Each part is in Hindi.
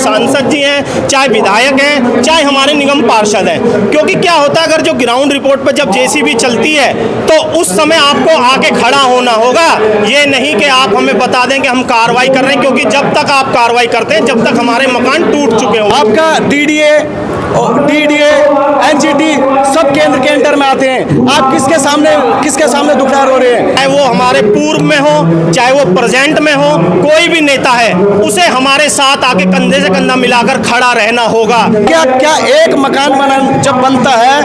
सांसद जी हैं, चाहे विधायक हैं, चाहे हमारे निगम पार्षद हैं। क्योंकि क्या होता है, अगर जो ग्राउंड रिपोर्ट पर जब जेसीबी चलती है तो उस समय आपको आके खड़ा होना होगा। ये नहीं कि आप हमें बता दें कि हम कार्रवाई कर रहे हैं, क्योंकि जब तक आप कार्रवाई करते हैं जब तक हमारे मकान टूट चुके हो। आपका डीडीए, एनजीटी सब केंद्र के अंडर में आते हैं। आप किसके सामने दुखदार हो रहे हैं? चाहे वो हमारे पूर्व में हो, चाहे वो प्रेजेंट में हो, कोई भी नेता है उसे हमारे साथ आके कंधे से कंधा मिलाकर खड़ा रहना होगा। क्या एक मकान जब बनता है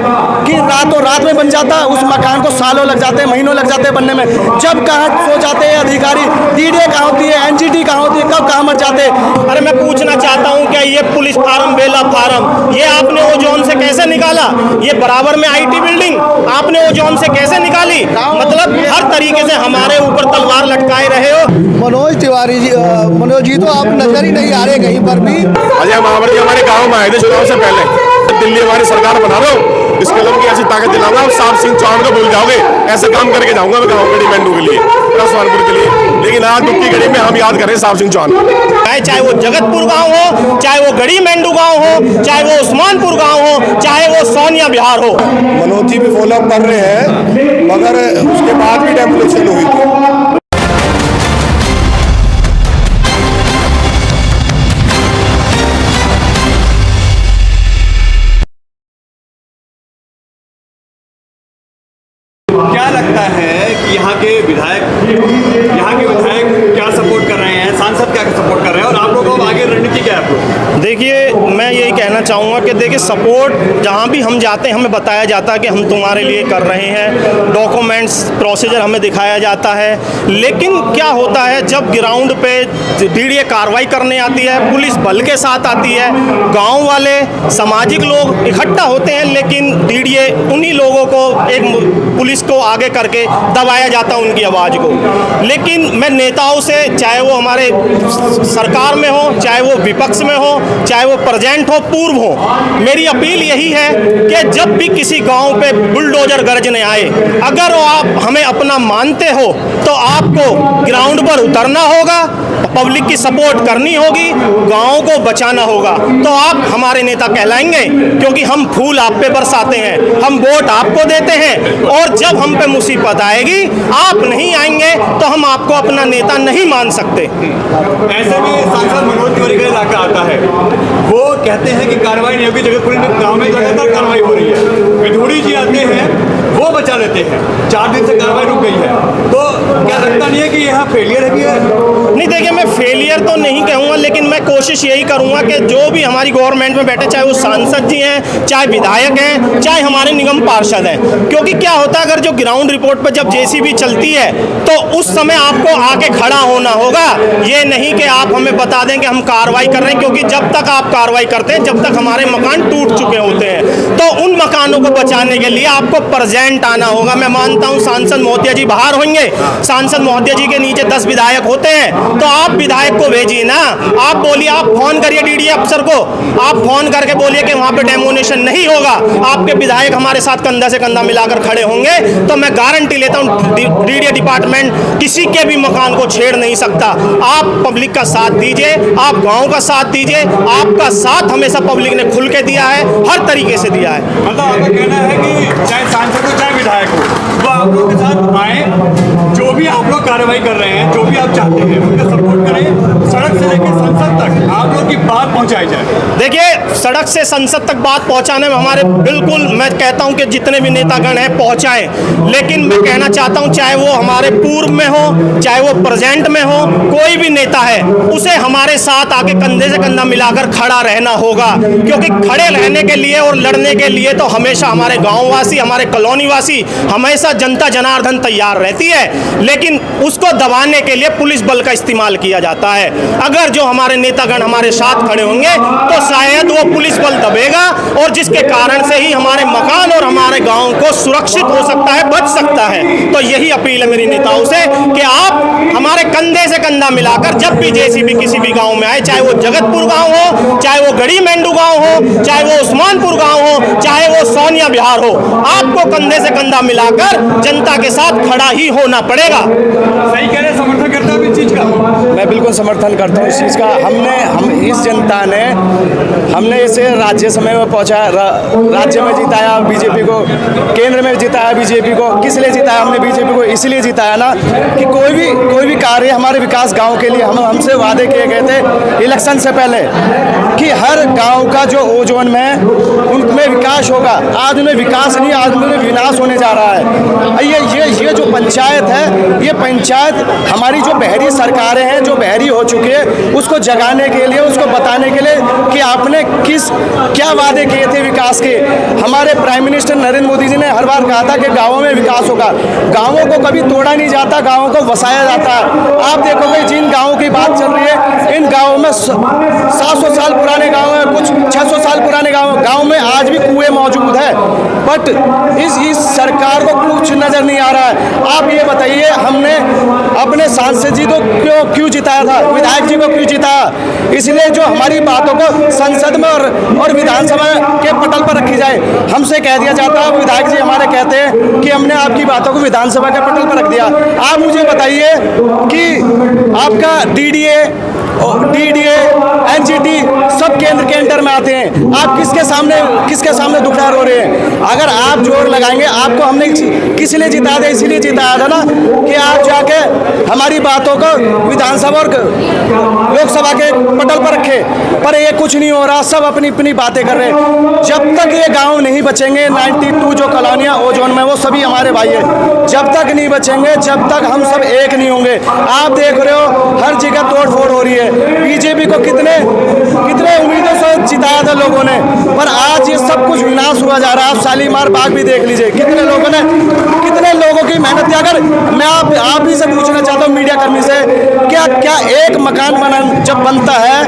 कि रातों रात में बन जाता है? उस मकान को सालों लग जाते हैं, महीनों लग जाते हैं बनने में। जब कहाँ सो जाते हैं अधिकारी, डीडीए कहाँ होती है, एनजीटी कहाँ होती है, कब कहाँ मर जाते हैं? अरे मैं पूछना चाहता हूँ, क्या ये पुलिस फार्म, बेला फार्म, ये आपने वो जोन से कैसे निकाला? ये बराबर में आईटी बिल्डिंग आपने वो जोन से कैसे निकाली? मतलब हर तरीके से हमारे ऊपर तलवार लटकाए रहे हो। मनोज तिवारी जी, मनोज जी तो आप नजर ही नहीं आ रहे कहीं पर भी। अजय महावर जी हमारे गांव में आए थे चुनाव से पहले। दिल्ली हमारी सरकार बना रहा हूँ, इस कलम की ऐसी ताकत दिलाऊंगा, आप साहब सिंह चौहान को भूल जाओगे। ऐसे काम करके जाऊंगा मैं गाँव गढ़ी मेंढू के लिए, रसवानपुर के लिए। लेकिन आज दुख की घड़ी में हम याद करें साहब सिंह चौहान को। चाहे वो जगतपुर गांव हो, चाहे वो गढ़ी मेंढू गांव हो, चाहे वो उस्मानपुर गांव हो, चाहे वो सोनिया बिहार हो। मनोज जी भी फॉलो अप कर रहे हैं, मगर उसके बाद भी डेमोलिशन हुई थी। क्या लगता है कि यहाँ के विधायक क्या सपोर्ट कर रहे हैं, सांसद क्या सपोर्ट कर रहे हैं, और आप लोगों को आगे रणनीति क्या है आप लोग? देखिए, मैं यही कहना चाहूँगा कि देखिए, सपोर्ट जहाँ भी हम जाते हैं हमें बताया जाता है कि हम तुम्हारे लिए कर रहे हैं, डॉक्यूमेंट्स प्रोसीजर हमें दिखाया जाता है। लेकिन क्या होता है, जब ग्राउंड पे डीडीए कार्रवाई करने आती है, पुलिस बल के साथ आती है, गाँव वाले सामाजिक लोग इकट्ठा होते हैं, लेकिन डीडीए उन्हीं लोगों को, एक पुलिस को आगे करके दबाया जाता है उनकी आवाज़ को। लेकिन मैं नेताओं से, चाहे वो हमारे सरकार में हो, चाहे वो विपक्ष में हो, चाहे वो प्रेजेंट हो, पूर्व हो, मेरी अपील यही है कि जब भी किसी गांव पे बुलडोजर गरजने आए, अगर आप हमें अपना मानते हो तो आपको ग्राउंड पर उतरना होगा, पब्लिक की सपोर्ट करनी होगी, गांव को बचाना होगा, तो आप हमारे नेता कहलाएंगे। क्योंकि हम फूल आप पे बरसाते हैं, हम वोट आपको देते हैं, और जब हम पे मुसीबत आएगी, आप नहीं आएंगे तो हम आपको अपना नेता नहीं मान सकते। ऐसे में सांसद मनोज तिवारी का इलाका आता है, वो कहते हैं कि कार्रवाई नहीं होगी, जगतपुर में गाँव में लगातार कार्रवाई हो रही है। विधूड़ी जी आते हैं, वो बचा लेते हैं, 4 दिन से कार्रवाई रुक गई है। तो क्या लगता नहीं है कि यहाँ फेलियर है? नहीं, देखिए, मैं फेलियर तो नहीं कहूँगा, लेकिन मैं कोशिश यही करूँगा कि जो भी हमारी गवर्नमेंट में बैठे, चाहे वो सांसद जी हैं, चाहे विधायक हैं, चाहे हमारे निगम पार्षद हैं, क्योंकि क्या होता है, अगर जो ग्राउंड रिपोर्ट पर जब जेसीबी चलती है तो उस समय आपको आके खड़ा होना होगा। ये नहीं कि आप हमें बता दें कि हम कार्रवाई कर रहे हैं, क्योंकि जब तक आप कार्रवाई करते हैं जब तक हमारे मकान टूट चुके होते हैं। तो उन मकानों को बचाने के लिए आपको प्रेजेंट आना होगा। मैं मानता हूँ सांसद महोदय जी बाहर होंगे, सांसद महोदय जी के नीचे 10 विधायक होते हैं, तो आप विधायक को भेजिए ना। आप बोलिए, आप फोन करिए डीडीए अफसर को, आप फोन करके बोलिए कि वहाँ पे डेमोनेशन नहीं होगा, आपके विधायक हमारे साथ कंधा से कंधा मिलाकर खड़े होंगे, तो मैं गारंटी लेता हूँ डीडीए डिपार्टमेंट किसी के भी मकान को छेड़ नहीं सकता। आप पब्लिक का साथ दीजिए, आप गाँव का साथ दीजिए, आपका साथ हमेशा पब्लिक ने खुल के दिया है, हर तरीके से दिया है। मतलब आपका कहना है कि चाहे सांसद हो चाहे विधायक हो, वो आप लोग के साथ आए, जो भी आप लोग कार्रवाई कर रहे हैं, जो भी आप चाहते हैं उनका सपोर्ट करें, सड़क से लेकर संसद तक आप लोग की बात पहुंचाई जाए। देखिए, सड़क से संसद तक बात पहुंचाने में हमारे बिल्कुल, मैं कहता हूं कि जितने भी नेतागण हैं पहुंचाएं। लेकिन मैं कहना चाहता हूं, चाहे वो हमारे पूर्व में हो, चाहे वो प्रेजेंट में हो, कोई भी नेता है उसे हमारे साथ आके कंधे से कंधा मिलाकर खड़ा रहना होगा। क्योंकि खड़े रहने के लिए और लड़ने के लिए तो हमेशा हमारे गाँववासी, हमारे कॉलोनी वासी, हमेशा जनता जनार्दन तैयार रहती है, लेकिन उसको दबाने के लिए पुलिस बल का इस्तेमाल किया जाता है। अगर जो हमारे नेतागण हमारे साथ खड़े होंगे तो शायद वो पुलिस बल दबेगा, और जिसके कारण से ही हमारे मकान और हमारे गांव को सुरक्षित हो सकता है, बच सकता है। तो यही अपील है मेरी नेताओं से कि आप हमारे कंधे से कंधा मिलाकर जब भी जेसीबी किसी भी गांव में आए, चाहे वो जगतपुर गांव हो, चाहे वो गढ़ी मेंढू गांव हो, चाहे वो उस्मानपुर गांव हो, चाहे वो सोनिया बिहार हो, आपको कंधे से कंधा मिलाकर जनता के साथ खड़ा ही होना पड़ेगा। सही कह रहे, समर्थन करते हो इस चीज का? मैं बिल्कुल समर्थन करता हूँ इस चीज़ का हम इस जनता ने हमने इसे राज्यसभा में पहुंचा, राज्य में जिताया बीजेपी को, केंद्र में जिताया बीजेपी को। किस लिए जिताया हमने बीजेपी को? इसलिए जिताया ना कि कोई भी कार्य हमारे विकास गांव के लिए हमसे वादे किए गए थे इलेक्शन से पहले कि हर गांव का जो ओ जोन में है उनमें विकास होगा। आज उन्हें विकास नहीं, आज उन्हें विनाश होने जा रहा है। ये जो पंचायत है, ये पंचायत हमारी जो बहरी सरकारें हैं, जो बहरी हो चुकी है, उसको जगाने के लिए, उसको बताने के लिए कि आपने क्या वादे किए थे विकास के। हमारे प्राइम मिनिस्टर नरेंद्र मोदी जी ने हर बार कहा था कि गाँवों में विकास होगा। गाँवों को कभी तोड़ा नहीं जाता, गाँवों को बसाया जाता है। आप देखोगे जिन गाँवों की बात चल रही है, इन गाँवों में 700 साल पुराने गाँव हैं, कुछ 600 साल पुराने गाँव में आज भी कुएं मौजूद है। बट इस सरकार को कुछ नज़र नहीं आ रहा है। आप ये बताइए, हमने अपने सांसद जी को क्यों जिताया था, विधायक जी को क्यों जिताया? इसलिए जो हमारी बातों को संसद में और विधानसभा के पटल पर रखी जाए। हमसे कह दिया जाता है, विधायक जी हमारे कहते हैं कि हमने आपकी बातों को विधानसभा के पटल पर रख दिया। आप मुझे बताइए कि आपका डीडीए, एनजीटी सब केंद्र के अंडर में आते हैं। आप किसके सामने दुखदार हो रहे हैं? अगर आप जोर लगाएंगे, आपको हमने किस लिए जिताया था? इसीलिए जिताया था ना कि आप जाके हमारी बातों को विधानसभा और लोकसभा के पटल पर रखे। पर ये कुछ नहीं हो रहा, सब अपनी अपनी बातें कर रहे हैं। जब तक ये गांव नहीं बचेंगे, 92 जो कॉलोनियाँ ओ जोन में, वो सभी हमारे भाई हैं। जब तक नहीं बचेंगे, जब तक हम सब एक नहीं होंगे। आप देख रहे हो हर जगह तोड़ फोड़ हो रही है। बीजेपी को कितने उम्मीदों से जिताया था लोगों ने, पर आज ये सब कुछ विनाश हुआ जा रहा है। आप शालीमार बाग भी देख लीजिए, कितने लोगों की मेहनत थी। अगर मैं आप ही से पूछना चाहता हूँ, मीडिया कर्मी से, क्या एक मकान जब बनता है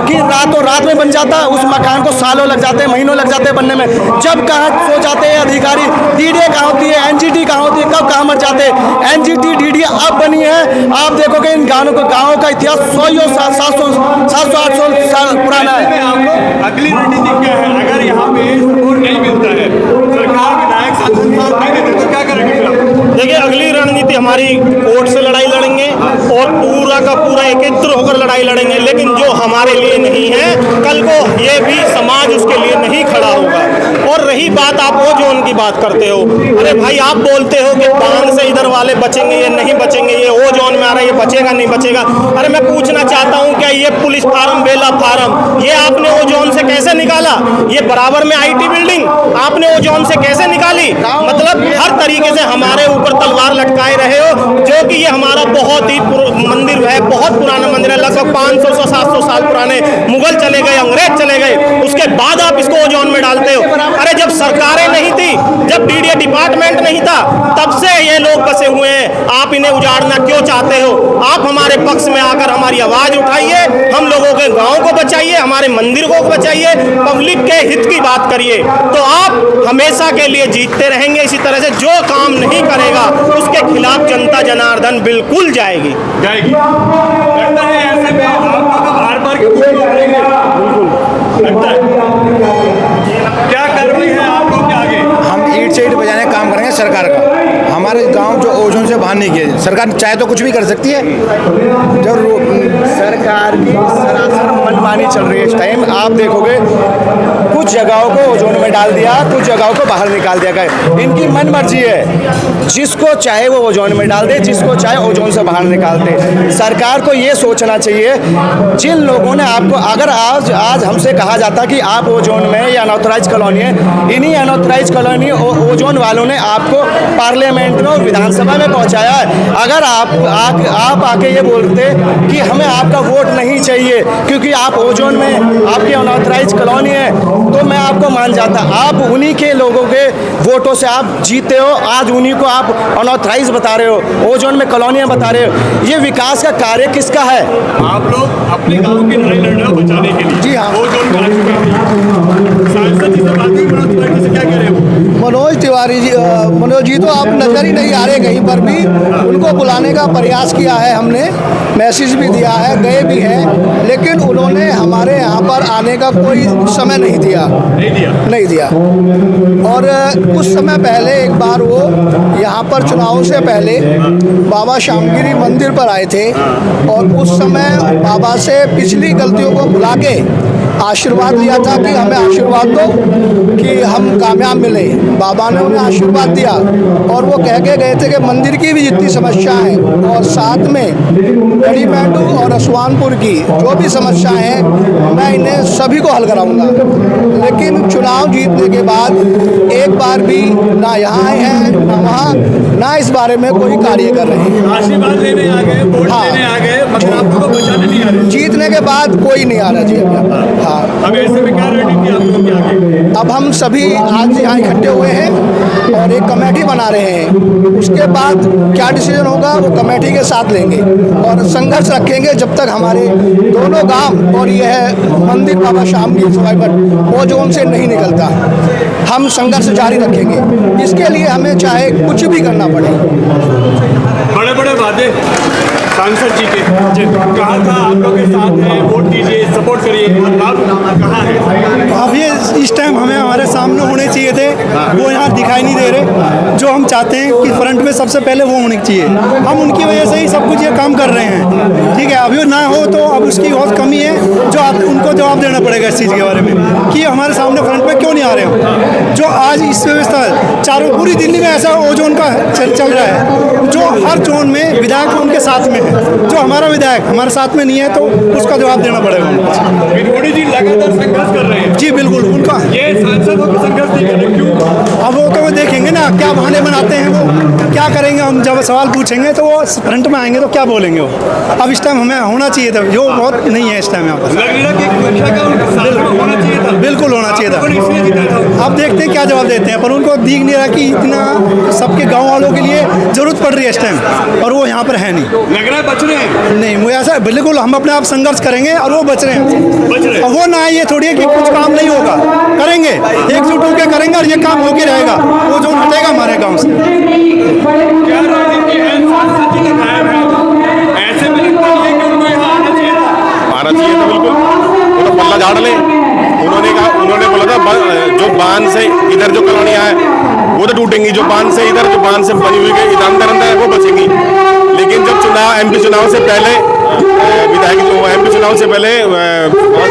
कि रातों रात में बन जाता है? उस मकान को सालों लग जाते हैं, महीनों लग जाते हैं बनने में। जब कहाँ सो जाते हैं अधिकारी, डीडीए कहाँ होती है, एनजीटी कहाँ होती है, कब कहाँ मर जाते हैं? एनजीटी डीडीए अब बनी है। आप देखोगे इन गाँवों का इतिहास 700-800 साल पुराना है। आप लोग अगली रणनीति क्या है? अगर यहाँ पे सपोर्ट नहीं मिलता है, सरकार विधायक सांसद साथ नहीं देते, तो क्या करेंगे फिर आप? देखिए, अगली रणनीति हमारी कोर्ट से लड़ाई लड़ेंगे और पूरा का पूरा एकत्र होकर लड़ाई लड़ेंगे। लेकिन जो हमारे लिए नहीं है, कल को ये भी समाज उसके लिए नहीं खड़ा होगा। और रही बात, आप वो जोन की बात करते हो, अरे भाई आप बोलते हो कि बांध से इधर वाले बचेंगे, ये नहीं बचेंगे, ये वो जोन में आ रहा है, ये बचेगा नहीं बचेगा। अरे मैं पूछना चाहता हूँ, क्या ये पुलिस फार्म, बेला फार्म, ये आपने वो जोन से कैसे निकाला? ये बराबर में आईटी बिल्डिंग आपने वो जोन से कैसे निकाली? मतलब हर तरीके से हमारे ऊपर तलवार लटकाए रहे हो, जो कि ये हमारा बहुत ही मंदिर है, बहुत पुराना मंदिर है, लगभग 500 से 700 साल पुराने। मुगल चले गए, अंग्रेज चले गए, उसके बाद आप इसको जोन में डालते हो। अरे जब सरकारें नहीं थी, जब डीडीए डिपार्टमेंट नहीं था, तब से ये लोग बसे हुए हैं। आप इन्हें उजाड़ना क्यों चाहते हो? आप हमारे पक्ष में आकर हमारी आवाज उठाइए, हम लोगों के गांव को बचाइए, हमारे मंदिर को बचाइए, पब्लिक के हित की बात करिए, तो आप हमेशा के लिए जीतते रहेंगे। इसी तरह से जो काम नहीं करेगा उसके खिलाफ जनता जनार्दन बिल्कुल जाएगी। लगता है ऐसे में आप लोग बार बार क्यों करेंगे? लगता है क्या कार्रवाई है आप लोग के आगे? हम ईंट से ईंट बजाने का काम करेंगे सरकार का। हमारे गांव जो ओजोन से बाहर नहीं किए, सरकार चाहे तो कुछ भी कर सकती है। जब सरकार की सरासर मनमानी चल रही है इस टाइम। आप देखोगे कुछ जगहों को ओजोन में डाल दिया, कुछ जगहों को बाहर निकाल दिया गया। इनकी मन मर्जी है, जिसको चाहे वो ओजोन में डाल दे, जिसको चाहे ओजोन से बाहर निकाल दे। सरकार को ये सोचना चाहिए, जिन लोगों ने आपको, अगर आज हमसे कहा जाता कि आप ओजोन में, ये अनऑथराइज कॉलोनी है, इन्हीं अनऑथराइज कॉलोनी ओजोन वालों ने आपको पार्लियामेंट में और विधानसभा में पहुंचाया है। अगर आप आके ये बोलते कि हमें आपका वोट नहीं चाहिए क्योंकि आप ओजोन में, आपकी अनऑथराइज कॉलोनी है, तो मैं आपको मान जाता। आप उन्हीं के लोगों के वोटों से आप जीते हो, आज उन्हीं को आप अनऑथराइज बता रहे हो, ओजोन में कॉलोनियाँ बता रहे हो। ये विकास का कार्य किसका है? आप लोग अपने गांव की लड़ाई लड़ रहे हो बचाने के लिए। जी हाँ। वो जोन करा चुके हैं। सांसद जी से बात हुई, मनोज तिवारी से क्या कह रहे हो? मनोज जी तो आप नजर ही नहीं आ रहे कहीं पर भी। उनको बुलाने का प्रयास किया है हमने, मैसेज भी दिया है, गए भी हैं, लेकिन उन्होंने हमारे यहाँ पर आने का कोई समय नहीं दिया। और कुछ समय पहले एक बार वो यहाँ पर चुनाव से पहले बाबा श्यामगिरी मंदिर पर आए थे और उस समय बाबा से पिछली गलतियों को भुला के आशीर्वाद लिया था कि हमें आशीर्वाद दो कि हम कामयाब मिले। बाबा ने उन्हें आशीर्वाद दिया और वो कह के गए थे कि मंदिर की भी जितनी समस्या है और साथ में गढ़ी बैंडू और असवानपुर की जो भी समस्या है मैं इन्हें सभी को हल कराऊंगा। लेकिन चुनाव जीतने के बाद एक बार भी ना यहाँ आए हैं ना वहाँ, ना इस बारे में कोई कार्य कर रहे हैं। आशीर्वाद लेने आ गए, वोट लेने आ गए, मगर आप लोगों को बचाने नहीं आ रहे। जीतने के बाद कोई नहीं आ रहा जी अभी। हाँ, अब ऐसे में क्या रणनीति आप लोगों की आगे? अब हम सभी आज यहाँ इकट्ठे हुए हैं और एक कमेटी बना रहे हैं। उसके बाद क्या डिसीजन होगा वो कमेटी के साथ लेंगे और संघर्ष रखेंगे जब तक हमारे दोनों गांव और यह मंदिर बाबा श्यामगिरी सवाईभट वो जोन से नहीं निकलता। हम संघर्ष जारी रखेंगे, इसके लिए हमें चाहे कुछ भी करना पड़े। बड़े बड़े वादे सांसद जी के कहा था आप लोग के साथ हैं, वोट दीजिए, सपोर्ट करिए, और आप कहाँ हैं? अब ये इस टाइम हमें हमारे सामने होने चाहिए थे, वो यहाँ दिखाई नहीं दे रहे। जो हम चाहते हैं कि फ्रंट में सबसे पहले वो होने चाहिए, हम उनकी वजह से ही सब कुछ ये काम कर रहे हैं। ठीक है, अभी ना हो तो अब उसकी बहुत कमी है जो आप उनको जवाब देना पड़ेगा इस चीज़ के बारे में कि हमारे सामने फ्रंट में क्यों नहीं आ रहे हो। जो आज इस व्यवस्था चारों पूरी दिल्ली में ऐसा जोन का चल रहा है, जो हर जोन में विधायक उनके साथ में है, जो हमारा विधायक हमारे साथ में नहीं है तो उसका जवाब देना पड़ेगा उनको। विनोदी जी लगातार संघर्ष कर रहे हैं। जी बिल्कुल, उनका ये सांसदों को संघर्ष नहीं कर रहे, क्यों? अब वो तो देखेंगे ना क्या बहाने बनाते हैं, वो क्या करेंगे। हम जब सवाल पूछेंगे तो वो फ्रंट में आएंगे तो क्या बोलेंगे वो। अब इस टाइम हमें होना चाहिए था, जो बहुत नहीं है इस टाइम यहाँ पर। लग रहा कि परीक्षा का उनके साथ में होना चाहिए था। बिल्कुल होना चाहिए था। उन्होंने इसलिए जीता था। अब देखते हैं क्या जवाब देते हैं, पर उनको दिख नहीं रहा कि इतना सबके गाँव वालों के लिए ज़रूरत पड़ रही है इस टाइम, और वो यहाँ पर है नहीं। लग रहा है बच रहे हैं। नहीं, मुझे ऐसा बिल्कुल, हम अपने आप संघर्ष करेंगे और वो बच रहे हैं। बच रहे हैं। और वो ना ये थोड़ी है कि कुछ काम नहीं होगा, करेंगे, एकजुट होकर करेंगे और ये काम होके रहेगा। वो जो हटेगा हमारे गांव से। क्या रणनीति है? सांसद जी तो गायब है, ऐसे में लगता नहीं है कि उनको यहाँ आना चाहिए था। आना चाहिए था बिल्कुल। वो तो पल्ला झाड़ ले। उन्होंने बोला था जो बांध से इधर जो कॉलोनियाँ हैं वो तो टूटेंगी, जो बांध से इधर जो बांध से बनी हुई इधर अंदर अंदर वो बचेंगी। लेकिन जब एमपी चुनाव से पहले विधायक एमपी चुनाव से पहले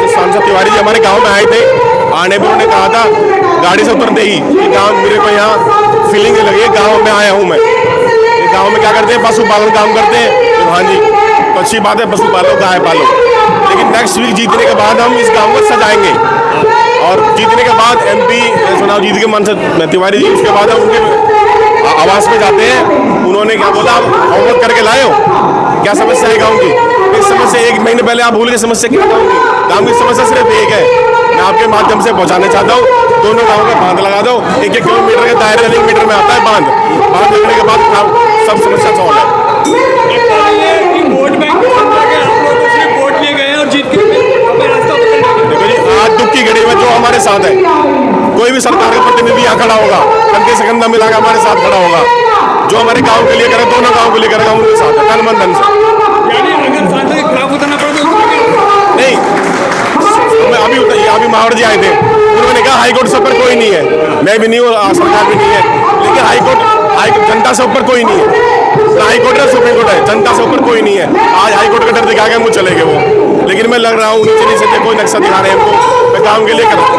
सांसद तिवारी जी हमारे गांव में आए थे। आने पर उन्होंने कहा था गाड़ी से उतरते ही कि गाँव मेरे को यहाँ फीलिंग लगी है, गाँव में आया हूँ मैं। गाँव में क्या करते हैं, पशुपालन काम करते हैं। तो हाँ जी, तो अच्छी बात है, पशु पालो, गाय पालो। लेकिन नेक्स्ट वीक जीतने के बाद हम इस गाँव को सजाएंगे और जीतने के बाद एमपी चुनाव जीत के मन से तिवारी जी, उसके बाद हम उनके आवास में जाते हैं। उन्होंने क्या बोला, आप होमवर्क करके लाए हो, क्या समस्या है गाँव की? इस समस्या 1 महीने पहले आप भूल गए समस्या क्या गाँव की समस्या सिर्फ एक है, मैं आपके माध्यम से पहुंचाना चाहता हूँ। दोनों गाँव में बांध लगा दो, 1-1 किलोमीटर के दायरे 1 मीटर में आता है बांध लगने के बाद सब समस्या सॉल्व है। वोट बैंक आप लोग तो सिर्फ वोट लिए गए और जीत के रास्ता आज दुख की घड़ी में जो हमारे साथ है, कोई भी सरकार का प्रतिनिधि यहाँ खड़ा होगा, कंधे से कंधा मिलाकर हमारे साथ खड़ा होगा, जो हमारे गांव के लिए करे, दोनों गांव के लिए करेगा, उनके साथ है, तन मन धन से। यानी अगर सांसद के खिलाफ उतरना पड़े तो नहीं, अभी माहौर जी आए थे, उन्होंने कहा हाईकोर्ट से ऊपर कोई नहीं है। मैं भी नहीं हूँ, सरकार भी नहीं है, लेकिन हाईकोर्ट जनता से ऊपर कोई नहीं है। हाईकोर्ट है, सुप्रीम कोर्ट है, जनता से ऊपर कोई नहीं है। आज हाईकोर्ट का डर दिखा के मुझे चले गए वो, लेकिन मैं लग रहा हूँ नीचे से कोई नक्शा दिखा रहे हैं हमको, मैं काम के लिए कर रहा हूँ।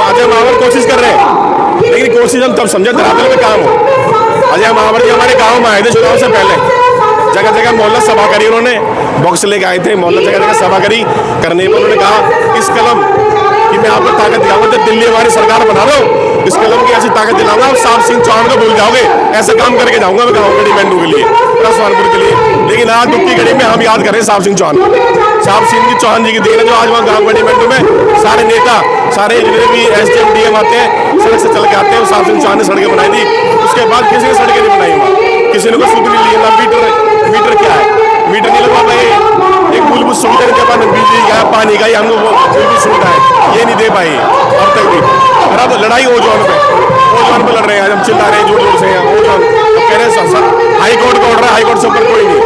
अजय महावर कोशिश कर रहे हैं, लेकिन कोशिश हम तब समझे धरातल में काम हो। अजय महावर जी हमारे गाँव में आए थे चुनाव से पहले, जगह जगह मोहल्ला सभा करी, उन्होंने बॉक्स लेके आए थे, मोहल्ला जगह जगह सभा करी। करने पर उन्होंने कहा इस कलम कि मैं आपको ताकत दिलाऊंगा, जब दिल्ली हमारी सरकार बना रहा हूँ, इस कलम की ऐसी ताकत दिलाऊंगा और साहब सिंह चौहान को भूल जाओगे। ऐसा काम करके जाऊंगा मैं गाँव गढ़ी बैंडू के लिए, असवानपुर के लिए। लेकिन आज दुख की घड़ी में हम याद करें साहब सिंह चौहान को, साहब सिंह चौहान जी की देन है जो आज वहाँ गाँव गढ़ी बैंडू में सारे नेता, सारे जितने भी SDM DM आते हैं, सड़क से चल के आते हैं। साहब सिंह चौहान ने सड़कें बनाई थी, उसके बाद किसी ने सड़कें नहीं बनाई वहाँ, किसी ने कोई सूद नहीं लिया। मीटर क्या है, मीटर नहीं लगवा पाए, एक मूलभूत सुविधा के बाद बिजली का पानी का ही हमको कोई भी सुविधा है ये नहीं दे पाए अब तक भी। और अब लड़ाई ओजोन पे लड़ रहे हैं, आज हम चिल्ला रहे हैं जोर जोर से ओजोन, कह रहे हैं हाई कोर्ट का ऑर्डर है, हाई कोर्ट से ऊपर कोई नहीं।